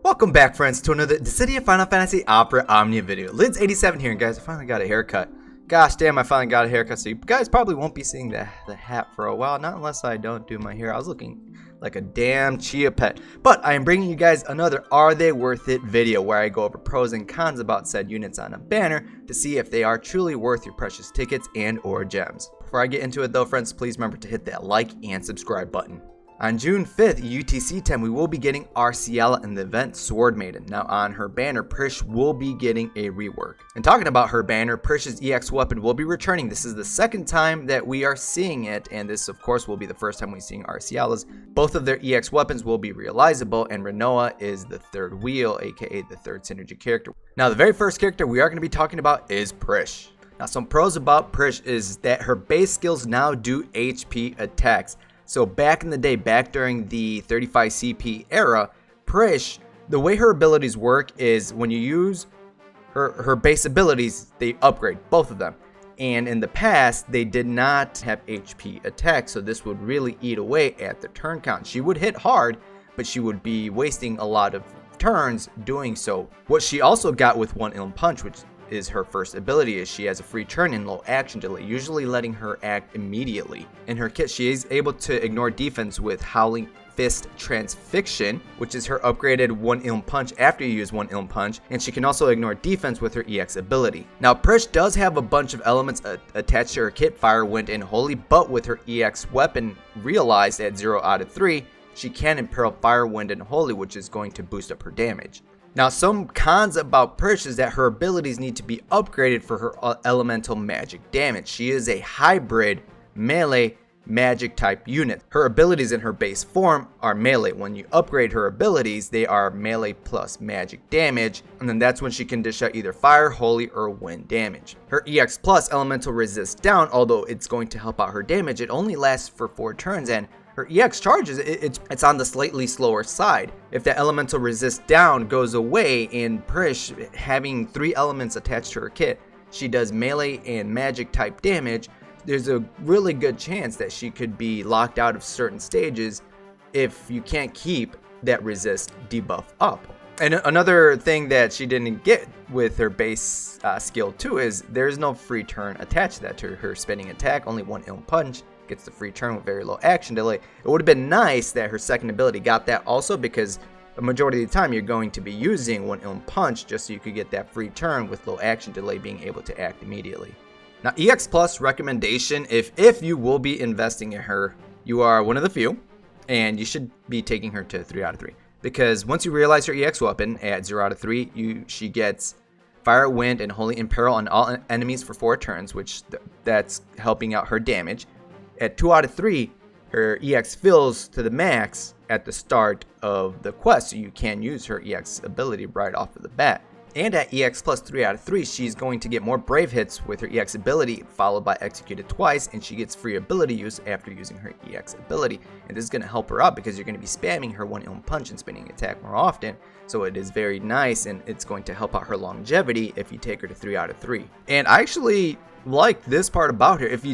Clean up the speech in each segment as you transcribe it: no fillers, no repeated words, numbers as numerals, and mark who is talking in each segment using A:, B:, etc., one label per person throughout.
A: Welcome back, friends, to another Dissidia Final Fantasy Opera Omnia video. Lids87 here, and guys, I finally got a haircut. Gosh damn, I finally got a haircut, so you guys probably won't be seeing the hat for a while, not unless I don't do my hair. I was looking like a damn chia pet. But I am bringing you guys another Are They Worth It video, where I go over pros and cons about said units on a banner to see if they are truly worth your precious tickets and or gems. Before I get into it though, friends, please remember to hit that like and subscribe button. On June 5th, UTC time, we will be getting Arciela in the event Sword Maiden. Now on her banner, Prishe will be getting a rework. And talking about her banner, Prishe's EX weapon will be returning. This is the second time that we are seeing it, and this of course will be the first time we're seeing Arciela's. Both of their EX weapons will be realizable, and Renoa is the third wheel, aka the third synergy character. Now the very first character we are going to be talking about is Prishe. Now some pros about Prishe is that her base skills now do HP attacks. So back in the day, back during the 35 CP era, Prishe, the way her abilities work is when you use her base abilities, they upgrade, both of them. And in the past, they did not have HP attacks, so this would really eat away at the turn count. She would hit hard, but she would be wasting a lot of turns doing so. What she also got with One Ill Punch, which is her first ability, is she has a free turn and low action delay, usually letting her act immediately. In her kit, she is able to ignore defense with Howling Fist Transfixion, which is her upgraded One Ill Punch after you use One Ill Punch, and she can also ignore defense with her EX ability. Now Prishe does have a bunch of elements attached to her kit, Fire, Wind, and Holy, but with her EX weapon realized at 0 out of 3, she can imperil Fire, Wind, and Holy, which is going to boost up her damage. Now some cons about Prishe is that her abilities need to be upgraded for her elemental magic damage. She is a hybrid melee magic type unit. Her abilities in her base form are melee. When you upgrade her abilities, they are melee plus magic damage, and then that's when she can dish out either fire, holy, or wind damage. Her EX plus elemental resist down, although it's going to help out her damage, it only lasts for 4 turns, and her EX charges, it's on the slightly slower side. If the elemental resist down goes away in Prishe, having 3 elements attached to her kit, she does melee and magic type damage. There's a really good chance that she could be locked out of certain stages if you can't keep that resist debuff up. And another thing that she didn't get with her base skill 2 is there's no free turn attached to that. To her spinning attack, only One Ill Punch gets the free turn with very low action delay. It would have been nice that her second ability got that also, because the majority of the time you're going to be using One Ill Punch just so you could get that free turn with low action delay, being able to act immediately. Now EX Plus recommendation, if you will be investing in her, you are one of the few, and you should be taking her to 3 out of 3. Because once you realize her EX weapon at 0 out of 3, she gets Fire, Wind, and Holy Imperil on all enemies for 4 turns, which that's helping out her damage. At 2 out of 3, her EX fills to the max at the start of the quest, so you can use her EX ability right off of the bat. And at EX plus 3 out of 3, she's going to get more brave hits with her EX ability, followed by executed twice, and she gets free ability use after using her EX ability. And this is going to help her out because you're going to be spamming her One Ill Punch and spinning attack more often, so it is very nice, and it's going to help out her longevity if you take her to 3 out of 3. And I actually like this part about her. If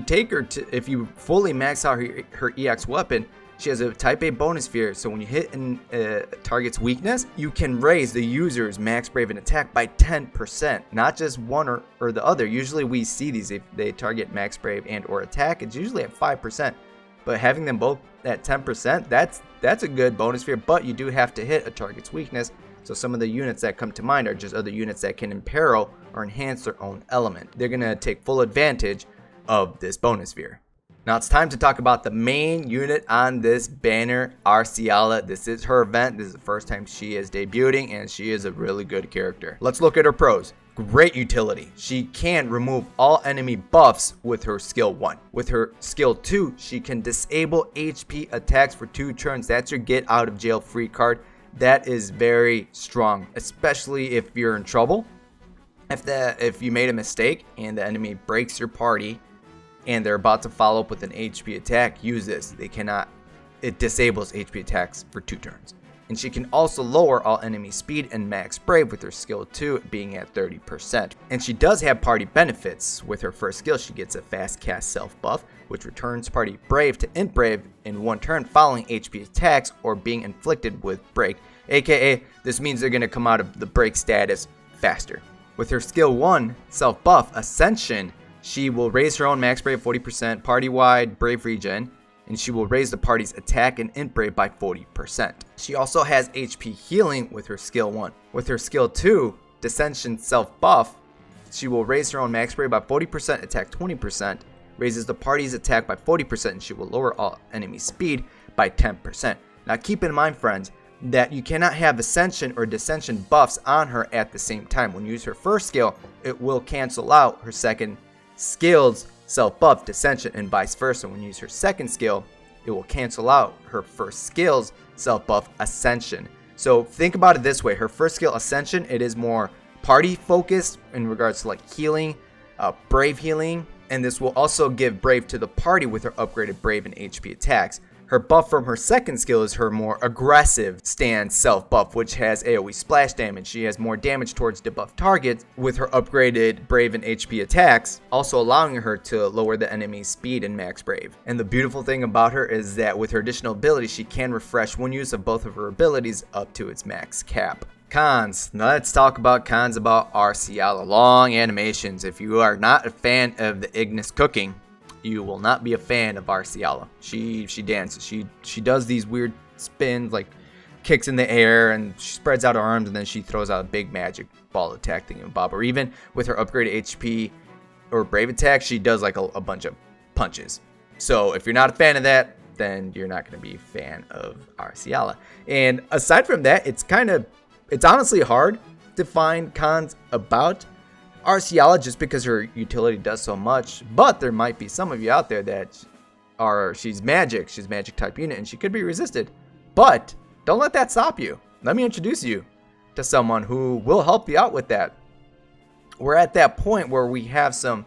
A: you fully max out her EX weapon, she has a type A bonus sphere, so when you hit a target's weakness, you can raise the user's max brave and attack by 10%, not just one or the other. Usually we see these, if they target max brave and or attack, it's usually at 5%, but having them both at 10%, that's a good bonus sphere, but you do have to hit a target's weakness. So some of the units that come to mind are just other units that can imperil or enhance their own element. They're going to take full advantage of this bonus sphere. Now it's time to talk about the main unit on this banner, Arciela. This is her event. This is the first time she is debuting, and she is a really good character. Let's look at her pros. Great utility. She can remove all enemy buffs with her skill 1. With her skill 2, she can disable HP attacks for 2 turns. That's your get out of jail free card. That is very strong, especially if you're in trouble. If you made a mistake and the enemy breaks your party and they're about to follow up with an HP attack, use this. It disables HP attacks for 2 turns. And she can also lower all enemy speed and max brave with her skill 2 being at 30%. And she does have party benefits. With her first skill, she gets a fast cast self buff, which returns party brave to int brave in 1 turn following HP attacks or being inflicted with break. aka this means they're going to come out of the break status faster. With her skill 1, self buff, Ascension, she will raise her own max brave 40%, party-wide brave regen, and she will raise the party's attack and int brave by 40%. She also has HP healing with her skill 1. With her skill 2, Dissension self buff, she will raise her own max brave by 40%, attack 20%, raises the party's attack by 40%, and she will lower all enemy speed by 10%. Now keep in mind, friends, that you cannot have Ascension or Dissension buffs on her at the same time. When you use her first skill, it will cancel out her second skill's self-buff, Dissension, and vice versa. When you use her second skill, it will cancel out her first skill's self-buff, Ascension. So think about it this way. Her first skill, Ascension, it is more party-focused in regards to like healing, brave healing, and this will also give brave to the party with her upgraded brave and HP attacks. Her buff from her second skill is her more aggressive stance self buff, which has AoE splash damage. She has more damage towards debuffed targets with her upgraded brave and HP attacks, also allowing her to lower the enemy's speed and max brave. And the beautiful thing about her is that with her additional ability, she can refresh one use of both of her abilities up to its max cap. Cons. Now let's talk about cons about Arciela. Long animations. If you are not a fan of the Ignis cooking, you will not be a fan of Arciela. She dances. She does these weird spins, like kicks in the air, and she spreads out her arms, and then she throws out a big magic ball attack thing and bob. Or even with her upgraded HP or brave attack, she does like a bunch of punches. So if you're not a fan of that, then you're not going to be a fan of Arciela. And aside from that, it's honestly hard to find cons about Arciela just because her utility does so much, but there might be some of you out there that she's magic type unit, and she could be resisted. But don't let that stop you. Let me introduce you to someone who will help you out with that. We're at that point where we have some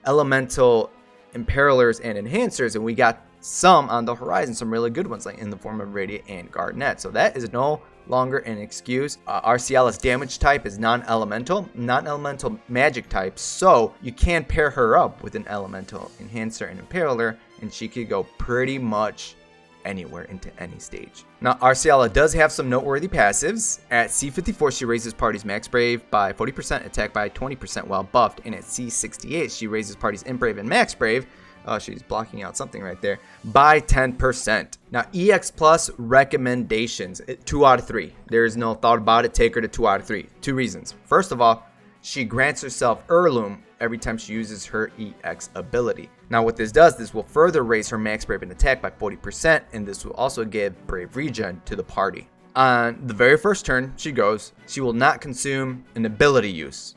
A: elemental imperilers and enhancers, and we got some on the horizon, some really good ones, like in the form of Radiant and Garnet. So that is no longer an excuse. Arciela's damage type is non-elemental magic type, so you can pair her up with an elemental enhancer and imperiler, and she could go pretty much anywhere into any stage. Now Arciela does have some noteworthy passives. At C54 she raises party's max brave by 40%, attack by 20% while buffed, and at C68 she raises party's int brave and max brave, she's blocking out something right there, by 10%. Now, EX Plus recommendations, 2 out of 3. There is no thought about it. Take her to 2 out of 3. 2 reasons. First of all, she grants herself heirloom every time she uses her EX ability. Now, what this does, this will further raise her max brave and attack by 40%, and this will also give brave regen to the party. On the very first turn she goes, she will not consume an ability use.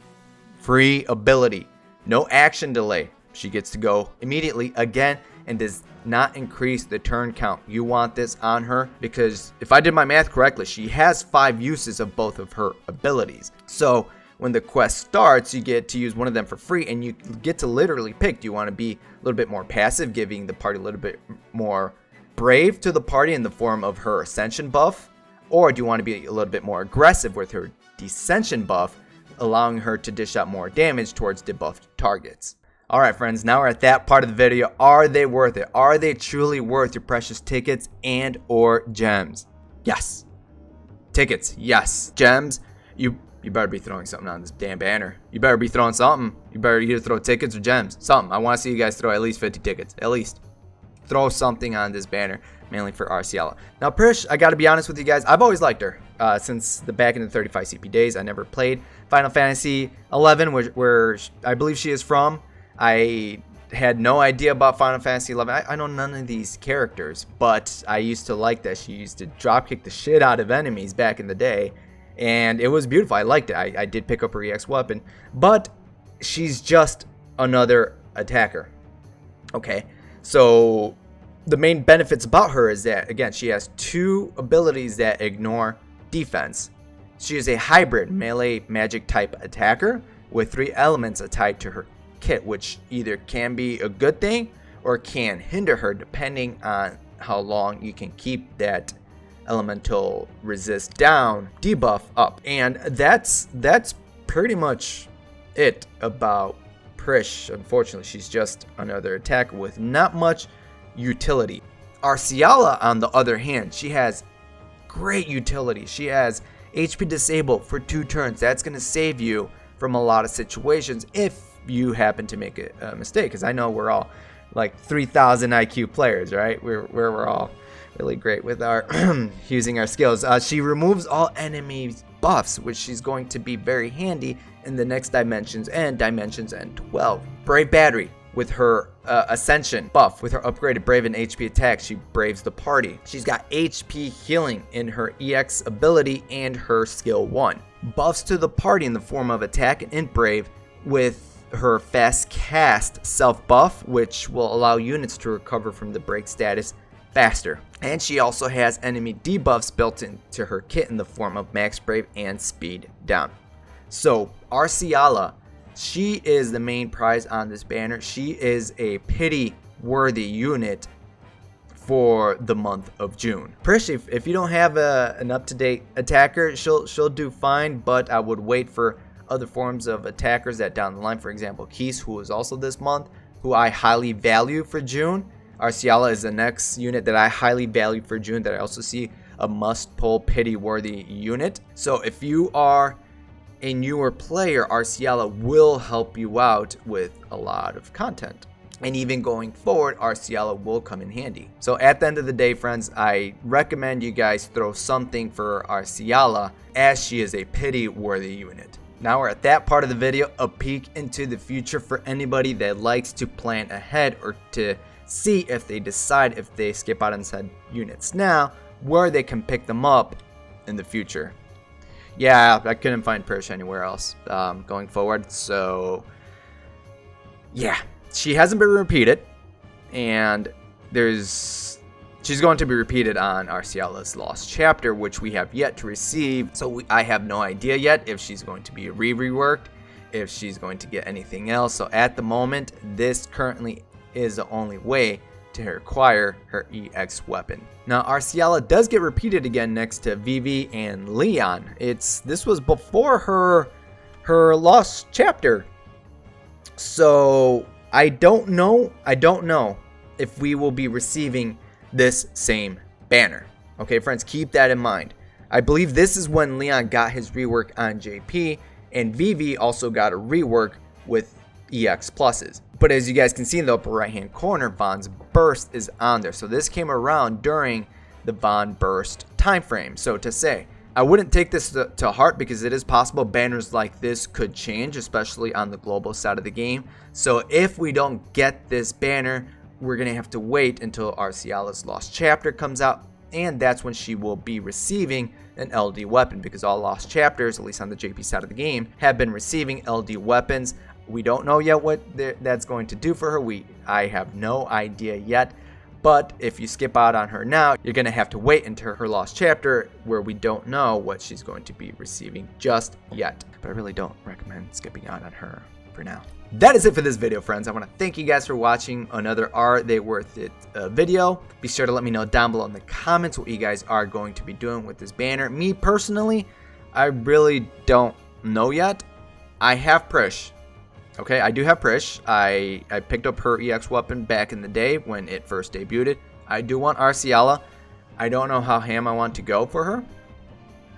A: Free ability. No action delay. She gets to go immediately again and does not increase the turn count. You want this on her because if I did my math correctly, she has 5 uses of both of her abilities. So when the quest starts, you get to use one of them for free, and you get to literally pick. Do you want to be a little bit more passive, giving the party a little bit more brave to the party in the form of her Ascension buff? Or do you want to be a little bit more aggressive with her Dissension buff, allowing her to dish out more damage towards debuffed targets? Alright friends, now we're at that part of the video. Are they worth it? Are they truly worth your precious tickets and or gems? Yes. Tickets, yes. Gems, you better be throwing something on this damn banner. You better be throwing something. You better either throw tickets or gems. Something. I want to see you guys throw at least 50 tickets. At least. Throw something on this banner, mainly for Arciela. Now Prishe, I gotta be honest with you guys, I've always liked her. Since the back in the 35 CP days, I never played Final Fantasy 11, where I believe she is from. I had no idea about Final Fantasy 11. I know none of these characters, but I used to like that she used to dropkick the shit out of enemies back in the day, and it was beautiful. I liked it. I did pick up her EX weapon, but she's just another attacker. Okay, so the main benefits about her is that, again, she has 2 abilities that ignore defense. She is a hybrid melee magic type attacker with 3 elements tied to her kit, which either can be a good thing or can hinder her depending on how long you can keep that elemental resist down debuff up. And that's pretty much it about Prishe. Unfortunately, she's just another attacker with not much utility. Arciela, on the other hand, she has great utility. She has HP disable for 2 turns. That's going to save you from a lot of situations if you happen to make a mistake, because I know we're all like 3,000 IQ players, right? We're all really great with our using our skills. She removes all enemy buffs, which she's going to be very handy in the next dimensions and dimensions and 12. Brave Battery with her Ascension buff, with her upgraded Brave and HP attack, she braves the party. She's got HP healing in her EX ability and her skill 1. Buffs to the party in the form of attack and Brave with her fast cast self buff, which will allow units to recover from the break status faster. And she also has enemy debuffs built into her kit in the form of max brave and speed down. So Arciela, she is the main prize on this banner. She is a pity worthy unit for the month of June. Prishe, if you don't have an up-to-date attacker, she'll do fine, but I would wait for other forms of attackers that down the line. For example, Keese, who is also this month, who I highly value for June. Arciela is the next unit that I highly value for June, that I also see a must-pull pity-worthy unit. So if you are a newer player, Arciela will help you out with a lot of content. And even going forward, Arciela will come in handy. So at the end of the day, friends, I recommend you guys throw something for Arciela, as she is a pity-worthy unit. Now we're at that part of the video, a peek into the future for anybody that likes to plan ahead or to see if they decide, if they skip out on said units now, where they can pick them up in the future. Yeah, I couldn't find Prishe anywhere else going forward. So yeah, she hasn't been repeated, and she's going to be repeated on Arciela's Lost Chapter, which we have yet to receive. So I have no idea yet if she's going to be reworked, if she's going to get anything else. So at the moment, this currently is the only way to acquire her EX weapon. Now Arciela does get repeated again next to Vivi and Leon. This was before her Lost Chapter. So I don't know if we will be receiving this same banner. Okay, friends, keep that in mind. I believe this is when Leon got his rework on JP, and Vivi also got a rework with EX pluses. But as you guys can see in the upper right hand corner, Vaughn's Burst is on there. So this came around during the Vaughn Burst time frame. So to say, I wouldn't take this to heart, because it is possible banners like this could change, especially on the global side of the game. So if we don't get this banner, we're going to have to wait until Arciela's Lost Chapter comes out, and that's when she will be receiving an LD weapon, because all Lost Chapters, at least on the JP side of the game, have been receiving LD weapons. We don't know yet what that's going to do for her. I have no idea yet. But if you skip out on her now, you're going to have to wait until her Lost Chapter, where we don't know what she's going to be receiving just yet. But I really don't recommend skipping out on her for now. That is it for this video, friends. I want to thank you guys for watching another Are They Worth It video. Be sure to let me know down below in the comments what you guys are going to be doing with this banner. Me personally, I really don't know yet. I have Prishe. Okay, I do have Prishe. I picked up her EX weapon back in the day when it first debuted. I do want Arciela. I don't know how ham I want to go for her,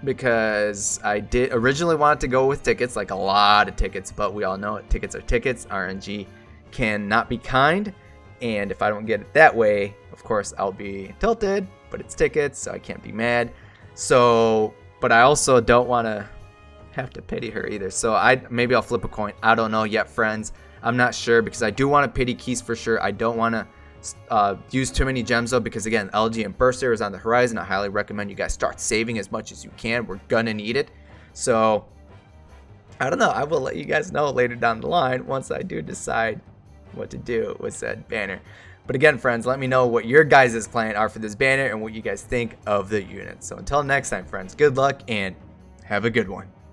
A: because I did originally want to go with tickets, like a lot of tickets, but we all know it, tickets are tickets. RNG cannot be kind, and if I don't get it that way, of course I'll be tilted, but it's tickets, so I can't be mad. So, but I also don't want to have to pity her either, so maybe I'll flip a coin. I don't know yet, friends. I'm not sure, because I do want to pity Keese for sure. I don't want to use too many gems though, because again, LG and Burster is on the horizon. I highly recommend you guys start saving as much as you can. We're gonna need it. So I don't know, I will let you guys know later down the line once I do decide what to do with said banner. But again, friends, let me know what your guys' plans are for this banner and what you guys think of the unit. So until next time, friends, good luck and have a good one.